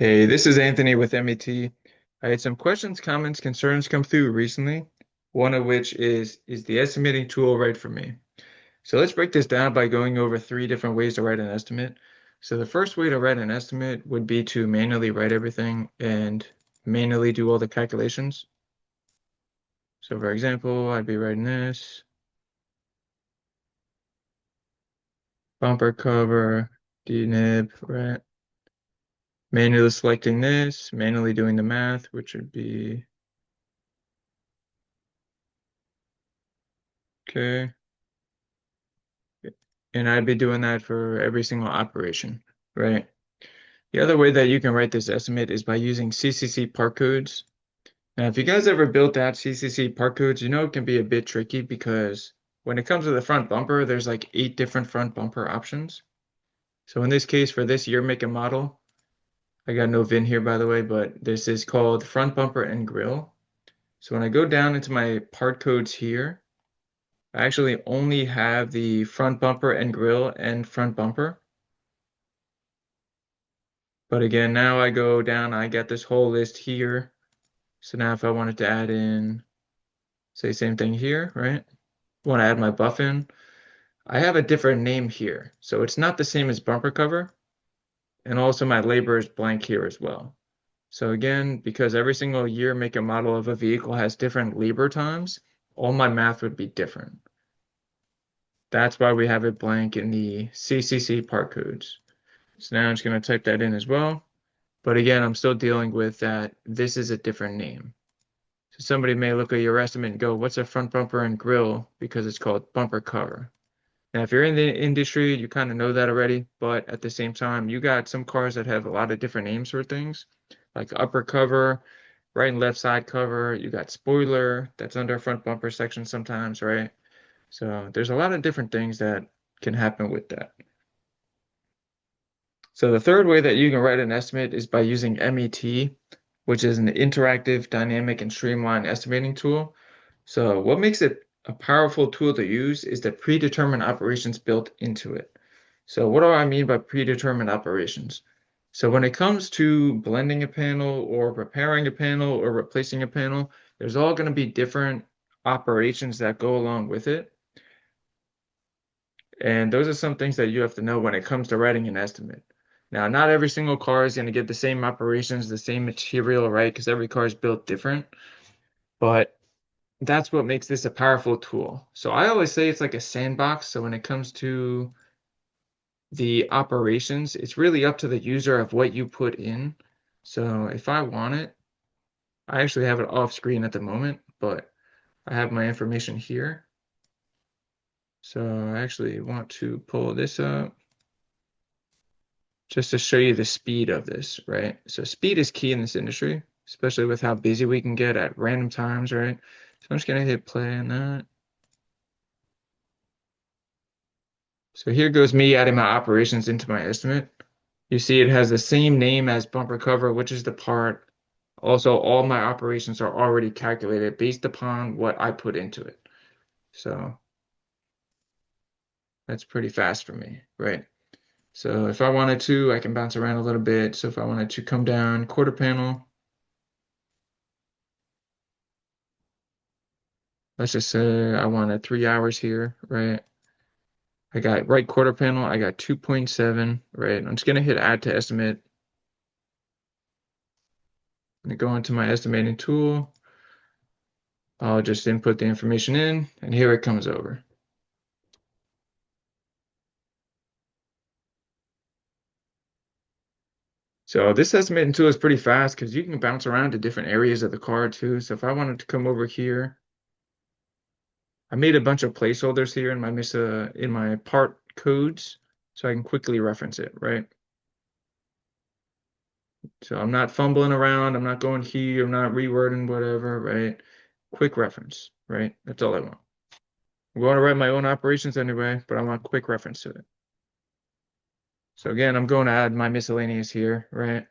Hey, this is Anthony with MET. I had some questions, comments, concerns come through recently, one of which is the estimating tool right for me? So let's break this down by going over three different ways to write an estimate. So the first way to write an estimate would be to manually write everything and manually do all the calculations. So for example, I'd be writing this, bumper cover, DNIB, right? Manually selecting this, manually doing the math, which would be, okay. And I'd be doing that for every single operation, right? The other way that you can write this estimate is by using CCC part codes. Now, if you guys ever built out CCC part codes, you know it can be a bit tricky because when it comes to the front bumper, there's like 8 different front bumper options. So in this case, for this year, make, and model, I got no VIN here, by the way, but this is called front bumper and grill. So when I go down into my part codes here, I actually only have the front bumper and grill and front bumper. But again, now I go down, I get this whole list here. So now if I wanted to add in, say same thing here, right? Want to add my buff in, I have a different name here. So it's not the same as bumper cover. And also my labor is blank here as well. So again, because every single year, make, and model of a vehicle has different labor times, all my math would be different. That's why we have it blank in the CCC part codes. So now I'm just going to type that in as well. But again, I'm still dealing with that. This is a different name. So somebody may look at your estimate and go, what's a front bumper and grill? Because it's called bumper cover. Now, if you're in the industry, you kind of know that already. But at the same time, you got some cars that have a lot of different names for things, like upper cover, right and left side cover. You got spoiler that's under front bumper section sometimes, right? So there's a lot of different things that can happen with that. So the third way that you can write an estimate is by using MET, which is an interactive, dynamic, and streamlined estimating tool. So what makes it a powerful tool to use is the predetermined operations built into it. So what do I mean by predetermined operations? So when it comes to blending a panel or repairing a panel or replacing a panel, there's all going to be different operations that go along with it. And those are some things that you have to know when it comes to writing an estimate. Now, not every single car is going to get the same operations, the same material, right? Because every car is built different. But that's what makes this a powerful tool. So I always say it's like a sandbox. So when it comes to the operations, it's really up to the user of what you put in. So if I want it, I actually have it off screen at the moment, but I have my information here. So I actually want to pull this up just to show you the speed of this, right? So speed is key in this industry, especially with how busy we can get at random times, right? So I'm just gonna hit play on that. So here goes me adding my operations into my estimate. You see it has the same name as bumper cover, which is the part. Also, all my operations are already calculated based upon what I put into it. So that's pretty fast for me, right? So if I wanted to, I can bounce around a little bit. So if I wanted to come down quarter panel, let's just say I wanted 3 hours here, right? I got right quarter panel, I got 2.7, right? I'm just gonna hit add to estimate. I'm gonna go into my estimating tool. I'll just input the information in, and here it comes over. So this estimating tool is pretty fast because you can bounce around to different areas of the car too. So if I wanted to come over here, I made a bunch of placeholders here in my part codes so I can quickly reference it, right? So I'm not fumbling around, I'm not going here, I'm not rewording whatever, right? Quick reference, right? That's all I want. I'm going to write my own operations anyway, but I want quick reference to it. So again, I'm going to add my miscellaneous here, right?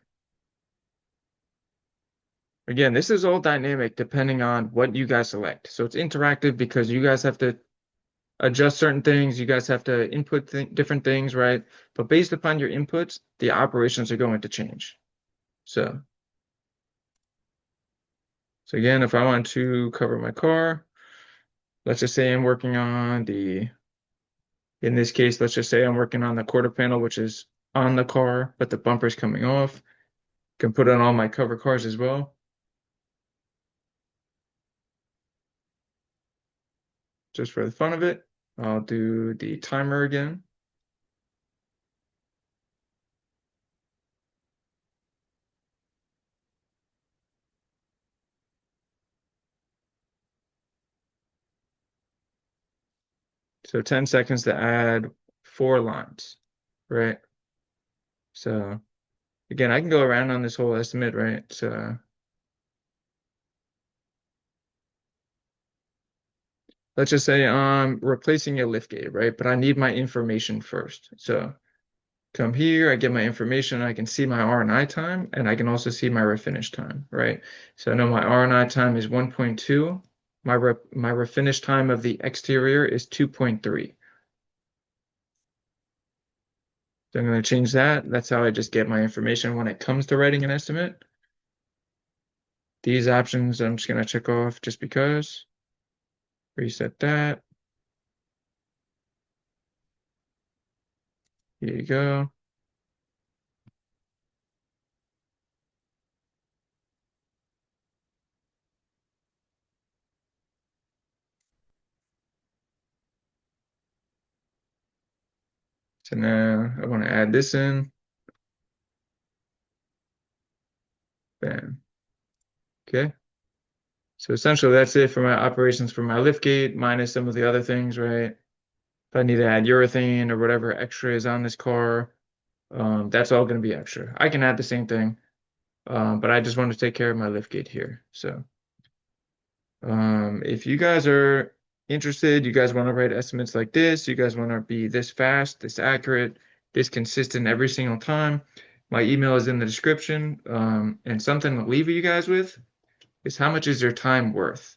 Again, this is all dynamic depending on what you guys select. So it's interactive because you guys have to adjust certain things, you guys have to input different things, right? But based upon your inputs, the operations are going to change. So, so again, if I want to cover my car, let's just say I'm working on in this case, let's just say I'm working on the quarter panel, which is on the car, but the bumper's coming off. Can put on all my cover cars as well, just for the fun of it. I'll do the timer again. So 10 seconds to add 4 lines, right? So again, I can go around on this whole estimate, right? So let's just say I'm replacing a lift gate, right? But I need my information first. So come here, I get my information, I can see my R&I time, and I can also see my refinish time, right? So I know my R&I time is 1.2. My refinish time of the exterior is 2.3. So I'm going to change that. That's how I just get my information when it comes to writing an estimate. These options I'm just going to check off just because. Reset that. Here you go. So now I want to add this in. Bam. Okay. So essentially that's it for my operations for my lift gate minus some of the other things, right? If I need to add urethane or whatever extra is on this car, that's all going to be extra. I can add the same thing, but I just want to take care of my lift gate here. So if you guys are interested, you guys want to write estimates like this, you guys want to be this fast, this accurate, this consistent every single time, my email is in the description. And something to leave you guys with is how much is your time worth?